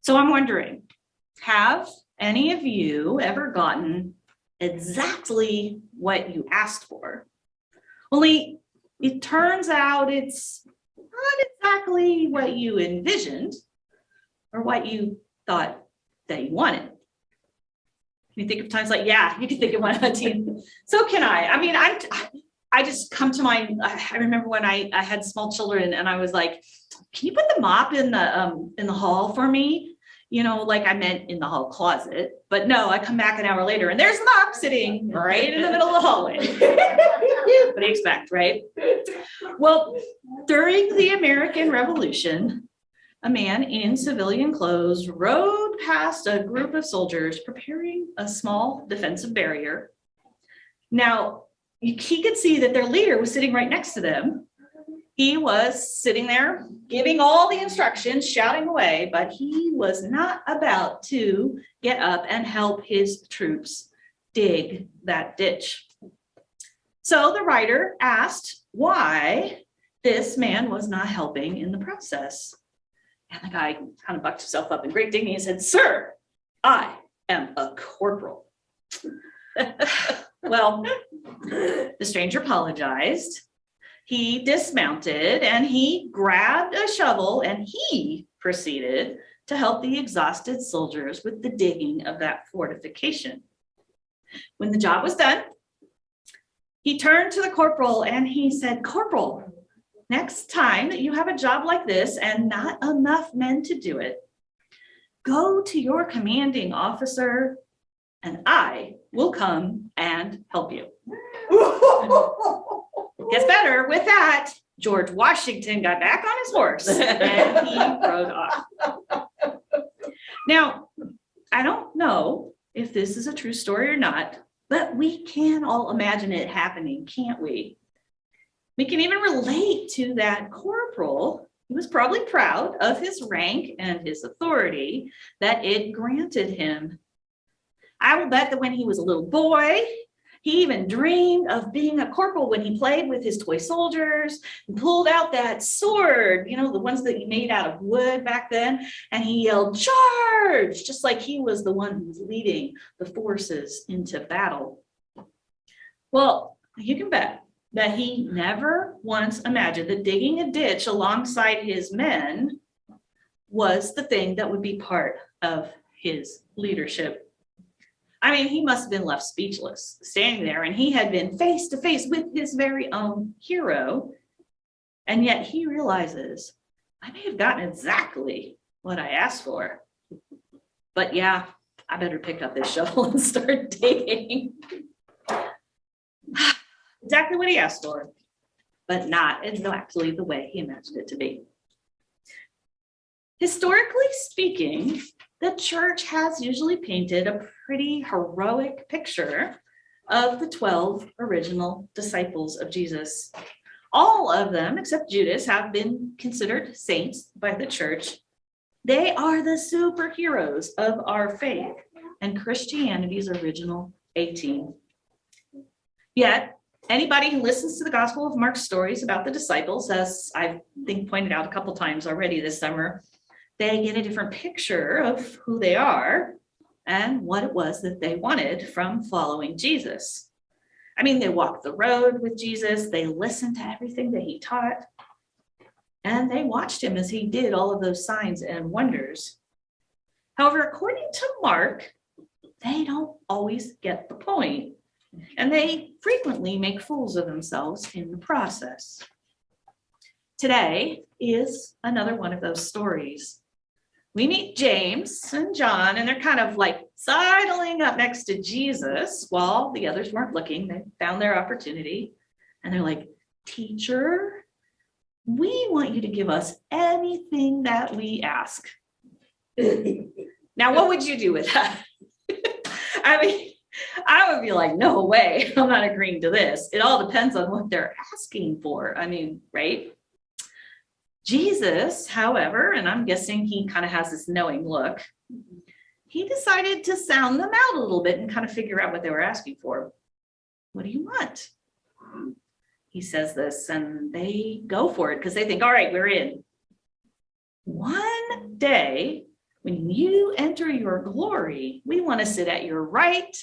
So I'm wondering, have any of you ever gotten exactly what you asked for? Only it turns out it's not exactly what you envisioned or what you thought that you wanted. You think of times like, yeah, you can think of one, Team. So can I. I mean, I just come to mind. I remember when I had small children, and I was like, "Can you put the mop in the hall for me?" You know, like I meant in the hall closet. But no, I come back an hour later, and there's the mop sitting right in the middle of the hallway. What do you expect, right? Well, during the American Revolution, a man in civilian clothes rode past a group of soldiers preparing a small defensive barrier. Now, he could see that their leader was sitting right next to them. He was sitting there giving all the instructions, shouting away, but he was not about to get up and help his troops dig that ditch. So the writer asked why this man was not helping in the process. And the guy kind of bucked himself up in great dignity and said, "Sir, I am a corporal." Well, the stranger apologized. He dismounted and he grabbed a shovel and he proceeded to help the exhausted soldiers with the digging of that fortification. When the job was done, he turned to the corporal and he said, "Corporal, next time that you have a job like this and not enough men to do it, go to your commanding officer and I will come and help you." Gets better. With that, George Washington got back on his horse and he rode off. Now, I don't know if this is a true story or not, but we can all imagine it happening, can't we? We can even relate to that corporal. He was probably proud of his rank and his authority that it granted him. I will bet that when he was a little boy, he even dreamed of being a corporal when he played with his toy soldiers and pulled out that sword, you know, the ones that he made out of wood back then, and he yelled, "Charge!" just like he was the one who was leading the forces into battle. Well, you can bet that he never once imagined that digging a ditch alongside his men was the thing that would be part of his leadership. I mean, he must have been left speechless, standing there, and he had been face to face with his very own hero. And yet he realizes, I may have gotten exactly what I asked for. But yeah, I better pick up this shovel and start digging. Exactly what he asked for, but not exactly the way he imagined it to be. Historically speaking, the church has usually painted a pretty heroic picture of the 12 original disciples of Jesus. All of them, except Judas, have been considered saints by the church. They are the superheroes of our faith and Christianity's original A-team. Yet, anybody who listens to the Gospel of Mark's stories about the disciples, as I think pointed out a couple times already this summer, they get a different picture of who they are and what it was that they wanted from following Jesus. I mean, they walked the road with Jesus, they listened to everything that he taught, and they watched him as he did all of those signs and wonders. However, according to Mark, they don't always get the point, and they frequently make fools of themselves in the process. Today is another one of those stories. We meet James and John, and they're kind of like sidling up next to Jesus while the others weren't looking. They found their opportunity, and they're like, "Teacher, we want you to give us anything that we ask." Now, what would you do with that? I mean, I would be like, "No way, I'm not agreeing to this." It all depends on what they're asking for. I mean, right? Jesus, however, and I'm guessing he kind of has this knowing look, he decided to sound them out a little bit and kind of figure out what they were asking for. "What do you want?" He says this, and they go for it because they think, all right, we're in. One day, when you enter your glory, we want to sit at your right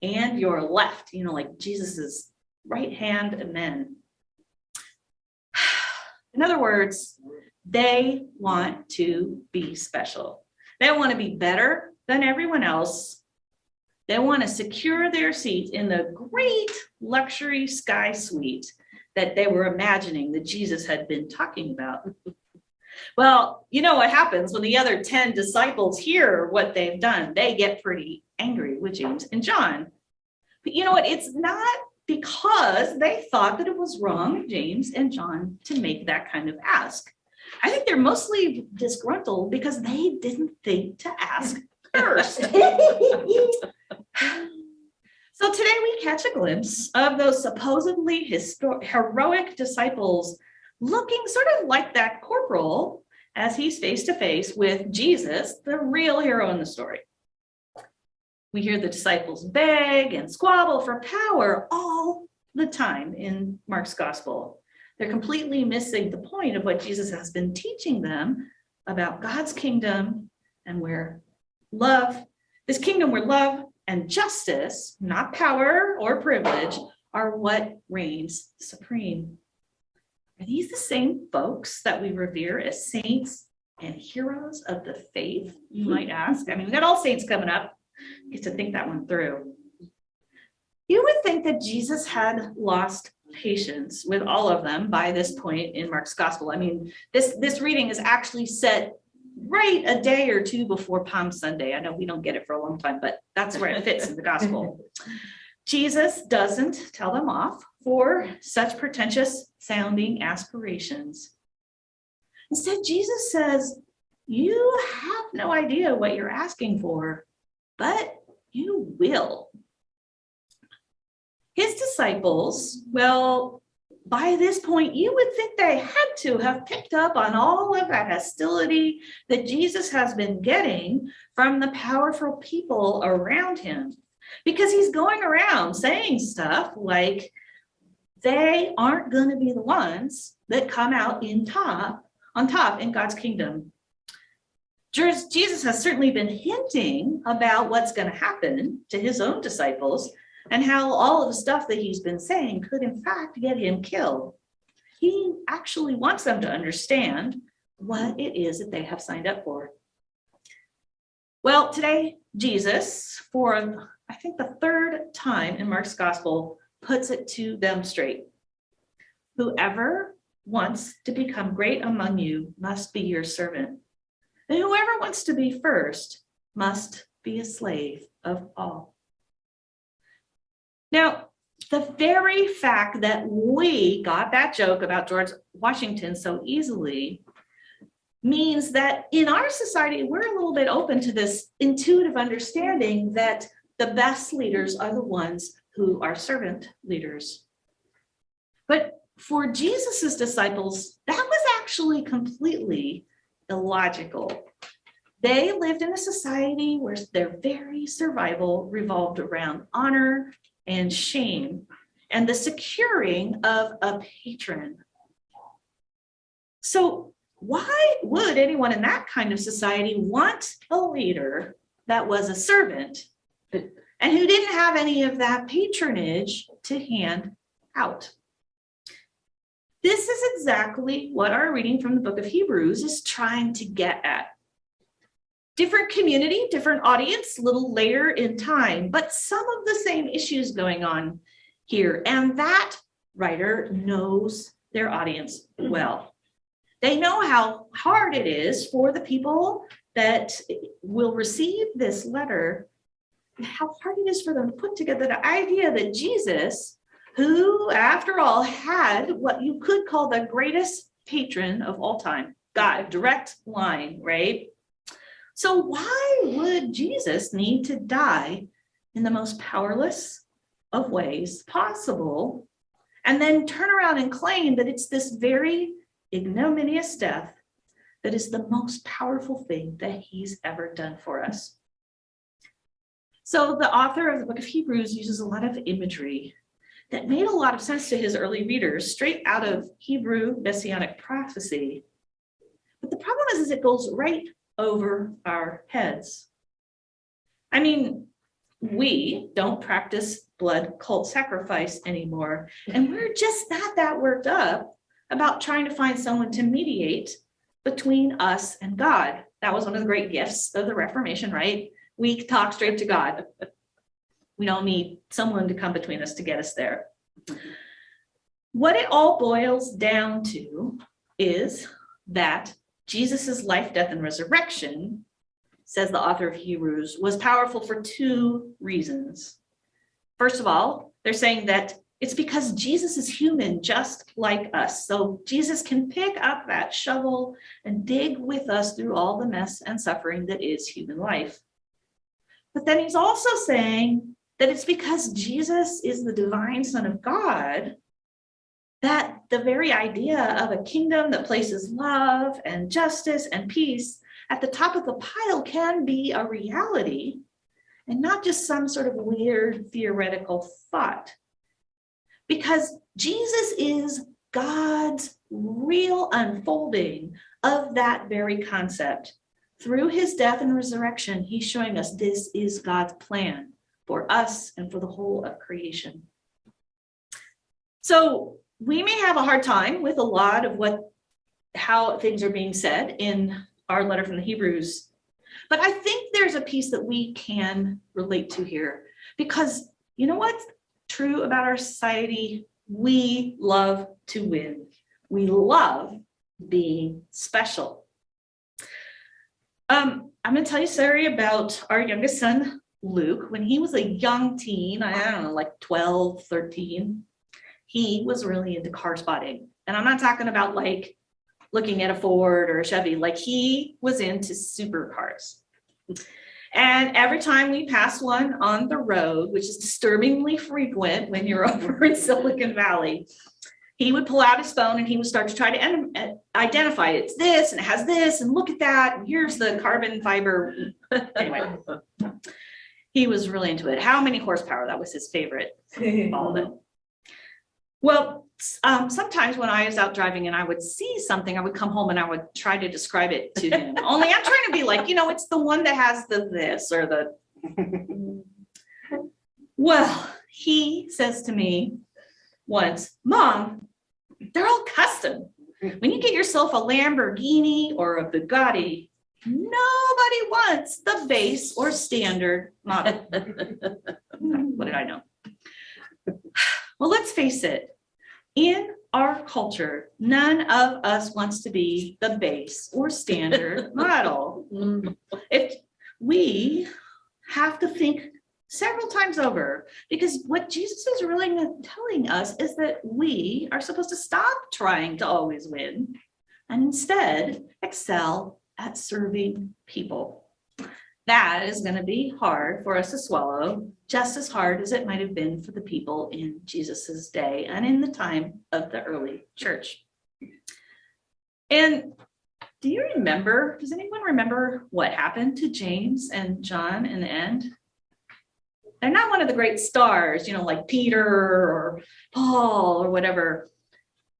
and your left, like Jesus's right hand men. In other words, they want to be special. They want to be better than everyone else. They want to secure their seats in the great luxury sky suite that they were imagining that Jesus had been talking about. Well, you know what happens when the other 10 disciples hear what they've done? They get pretty angry with James and John. But you know what? It's not because they thought that it was wrong of James and John to make that kind of ask. I think they're mostly disgruntled because they didn't think to ask first. So today we catch a glimpse of those supposedly heroic disciples looking sort of like that corporal as he's face to face with Jesus, the real hero in the story. We hear the disciples beg and squabble for power all the time in Mark's gospel. They're completely missing the point of what Jesus has been teaching them about God's kingdom and where this kingdom where love and justice, not power or privilege, are what reigns supreme. Are these the same folks that we revere as saints and heroes of the faith, you might ask? I mean, we got all saints coming up. Get to think that one through. You would think that Jesus had lost patience with all of them by this point in Mark's gospel. I mean, this reading is actually set right a day or two before Palm Sunday. I know we don't get it for a long time, but that's where it fits in the gospel. Jesus doesn't tell them off for such pretentious sounding aspirations. Instead, Jesus says, you have no idea what you're asking for, but you will. His disciples, well, by this point, you would think they had to have picked up on all of that hostility that Jesus has been getting from the powerful people around him, because he's going around saying stuff like they aren't going to be the ones that come out on top in God's kingdom. Jesus has certainly been hinting about what's going to happen to his own disciples and how all of the stuff that he's been saying could in fact get him killed. He actually wants them to understand what it is that they have signed up for. Well, today, Jesus, for I think the third time in Mark's gospel, puts it to them straight. Whoever wants to become great among you must be your servant. And whoever wants to be first must be a slave of all. Now, the very fact that we got that joke about George Washington so easily means that in our society, we're a little bit open to this intuitive understanding that the best leaders are the ones who are servant leaders. But for Jesus's disciples, that was actually completely illogical. They lived in a society where their very survival revolved around honor and shame and the securing of a patron. So why would anyone in that kind of society want a leader that was a servant and who didn't have any of that patronage to hand out? This is exactly what our reading from the book of Hebrews is trying to get at. Different community, different audience, a little later in time, but some of the same issues going on here. And that writer knows their audience well. They know how hard it is for the people that will receive this letter, how hard it is for them to put together the idea that Jesus, who, after all, had what you could call the greatest patron of all time, God, direct line, right? So why would Jesus need to die in the most powerless of ways possible and then turn around and claim that it's this very ignominious death that is the most powerful thing that he's ever done for us? So the author of the book of Hebrews uses a lot of imagery that made a lot of sense to his early readers, straight out of Hebrew messianic prophecy. But the problem is it goes right over our heads. I mean, we don't practice blood cult sacrifice anymore, and we're just not that worked up about trying to find someone to mediate between us and God. That was one of the great gifts of the Reformation, right? We talk straight to God. We don't need someone to come between us to get us there. What it all boils down to is that Jesus's life, death, and resurrection, says the author of Hebrews, was powerful for two reasons. First of all, they're saying that it's because Jesus is human, just like us. So Jesus can pick up that shovel and dig with us through all the mess and suffering that is human life. But then he's also saying that it's because Jesus is the divine Son of God that the very idea of a kingdom that places love and justice and peace at the top of the pile can be a reality and not just some sort of weird theoretical thought. Because Jesus is God's real unfolding of that very concept. Through his death and resurrection, he's showing us this is God's plan for us and for the whole of creation. So we may have a hard time with a lot of how things are being said in our letter from the Hebrews, but I think there's a piece that we can relate to here, because you know what's true about our society? We love to win. We love being special. I'm going to tell you a story about our youngest son, Luke. When he was a young teen, I don't know, like 12, 13, he was really into car spotting. And I'm not talking about like looking at a Ford or a Chevy, like he was into supercars. And every time we passed one on the road, which is disturbingly frequent when you're over in Silicon Valley, he would pull out his phone and he would start to try to identify it's this and it has this and look at that. And here's the carbon fiber. Anyway, he was really into it. How many horsepower? That was his favorite. All of it. Well, sometimes when I was out driving and I would see something, I would come home and I would try to describe it to him. Only I'm trying to be like, it's the one that has the this or the. Well, he says to me once, Mom, they're all custom. When you get yourself a Lamborghini or a Bugatti, nobody wants the base or standard model. What did I know? Well, let's face it. In our culture, none of us wants to be the base or standard model. If we have to think several times over, because what Jesus is really telling us is that we are supposed to stop trying to always win and instead excel at serving people. That is going to be hard for us to swallow, just as hard as it might have been for the people in Jesus's day and in the time of the early church. And does anyone remember what happened to James and John in the end? They're not one of the great stars, like Peter or Paul or whatever.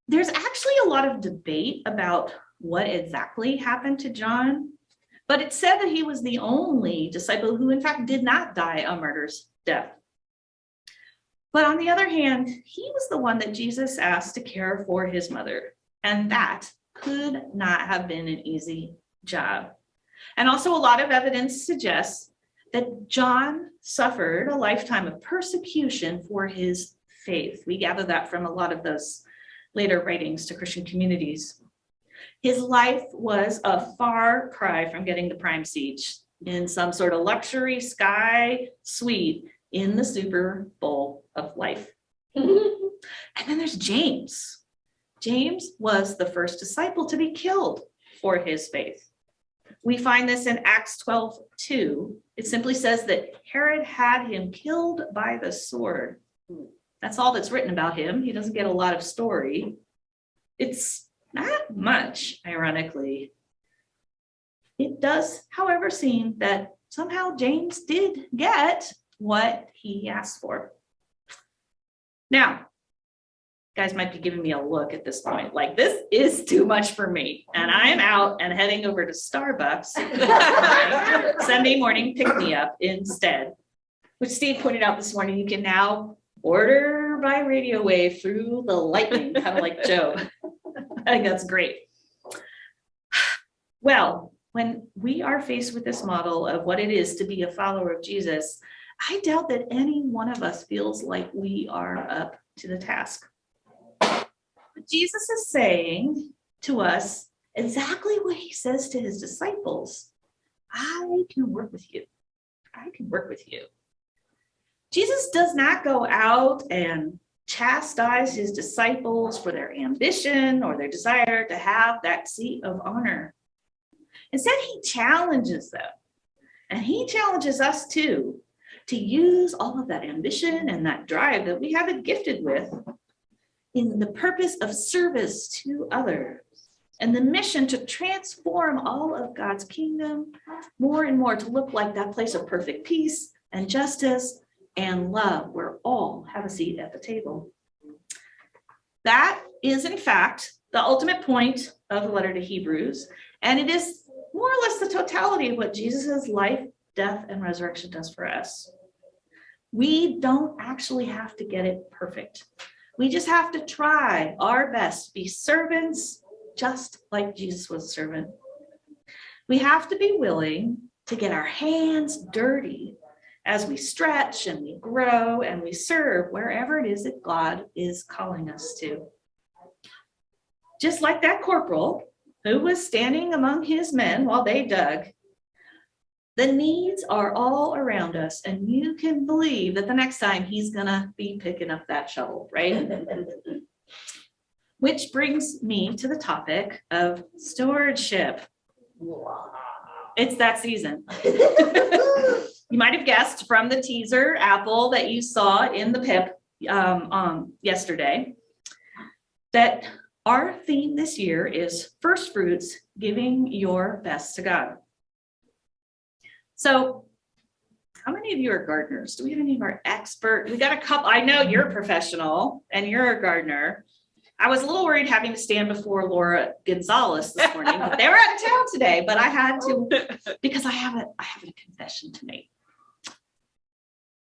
There's actually a lot of debate about what exactly happened to John. But it said that he was the only disciple who, in fact, did not die a martyr's death. But on the other hand, he was the one that Jesus asked to care for his mother. And that could not have been an easy job. And also a lot of evidence suggests that John suffered a lifetime of persecution for his faith. We gather that from a lot of those later writings to Christian communities. His life was a far cry from getting the prime seat in some sort of luxury sky suite in the Super Bowl of life. And then there's James. James was the first disciple to be killed for his faith. We find this in Acts 12:2. It simply says that Herod had him killed by the sword. That's all that's written about him. He doesn't get a lot of story. It's not much, ironically. It does, however, seem that somehow James did get what he asked for. Now, guys might be giving me a look at this point, like this is too much for me. And I am out and heading over to Starbucks Sunday morning pick-me-up instead, which Steve pointed out this morning, you can now order by radio wave through the lightning, kind of like Job. I think that's great. Well, when we are faced with this model of what it is to be a follower of Jesus, I doubt that any one of us feels like we are up to the task. But Jesus is saying to us exactly what he says to his disciples. I can work with you. I can work with you. Jesus does not go out and chastise his disciples for their ambition or their desire to have that seat of honor. Instead, he challenges them. And he challenges us too, to use all of that ambition and that drive that we have been gifted with in the purpose of service to others and the mission to transform all of God's kingdom more and more to look like that place of perfect peace and justice and love where all have a seat at the table. That is, in fact, the ultimate point of the letter to Hebrews, and it is more or less the totality of what Jesus' life, death, and resurrection does for us. We don't actually have to get it perfect. We just have to try our best to be servants, just like Jesus was a servant. We have to be willing to get our hands dirty as we stretch and we grow and we serve wherever it is that God is calling us to. Just like that corporal who was standing among his men while they dug, the needs are all around us, and you can believe that the next time he's gonna be picking up that shovel, right? Which brings me to the topic of stewardship. It's that season. You might have guessed from the teaser apple that you saw in the pip yesterday that our theme this year is first fruits, giving your best to God. So how many of you are gardeners? Do we have any of our experts? We got a couple. I know you're a professional and you're a gardener. I was a little worried having to stand before Laura Gonzalez this morning, but they were out of town today, but I had to, because I have a confession to make.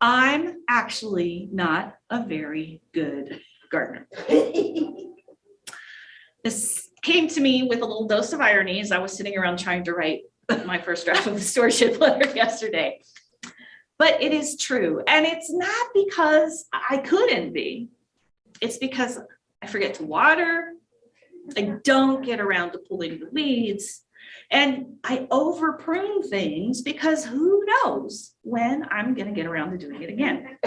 I'm actually not a very good gardener. This came to me with a little dose of irony as I was sitting around trying to write my first draft of the stewardship letter yesterday. But it is true. And it's not because I couldn't be. It's because I forget to water. I don't get around to pulling the weeds. And I over prune things because who knows when I'm going to get around to doing it again.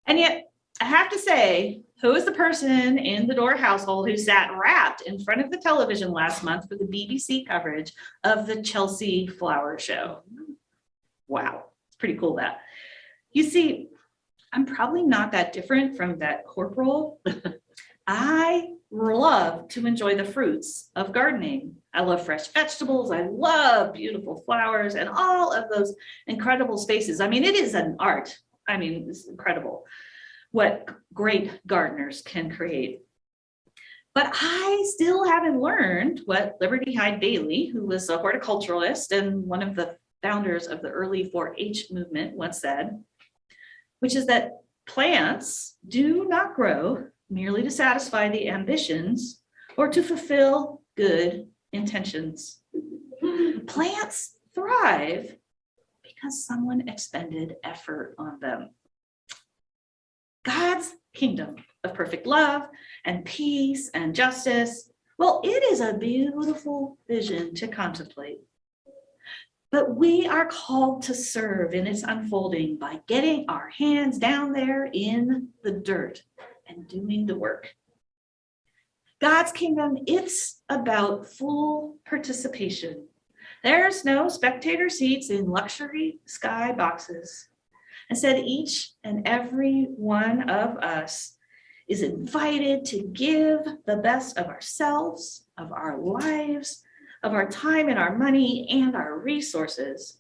And yet, I have to say, who is the person in the Doar household who sat wrapped in front of the television last month for the BBC coverage of the Chelsea Flower Show? Wow, it's pretty cool that. You see, I'm probably not that different from that corporal. I love to enjoy the fruits of gardening. I love fresh vegetables. I love beautiful flowers and all of those incredible spaces. I mean, it is an art. I mean, it's incredible what great gardeners can create. But I still haven't learned what Liberty Hyde Bailey, who was a horticulturalist and one of the founders of the early 4-H movement, once said, which is that plants do not grow merely to satisfy the ambitions or to fulfill good intentions. Plants thrive because someone expended effort on them. God's kingdom of perfect love and peace and justice, well, it is a beautiful vision to contemplate. But we are called to serve in its unfolding by getting our hands down there in the dirt and doing the work. God's kingdom, it's about full participation. There's no spectator seats in luxury sky boxes. Instead, each and every one of us is invited to give the best of ourselves, of our lives, of our time and our money and our resources,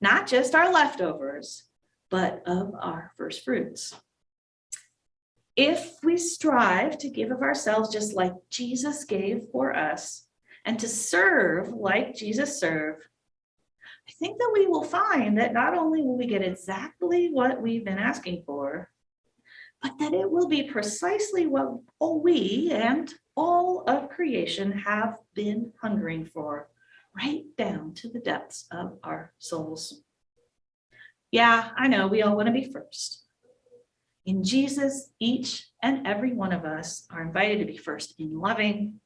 not just our leftovers, but of our first fruits. If we strive to give of ourselves just like Jesus gave for us, and to serve like Jesus served, I think that we will find that not only will we get exactly what we've been asking for, but that it will be precisely what all we and all of creation have been hungering for, right down to the depths of our souls. Yeah, I know we all want to be first. In Jesus, each and every one of us are invited to be first in loving,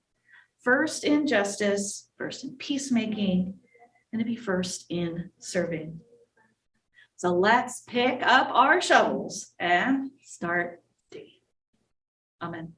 first in justice, first in peacemaking, and to be first in serving. So let's pick up our shovels and start digging. Amen.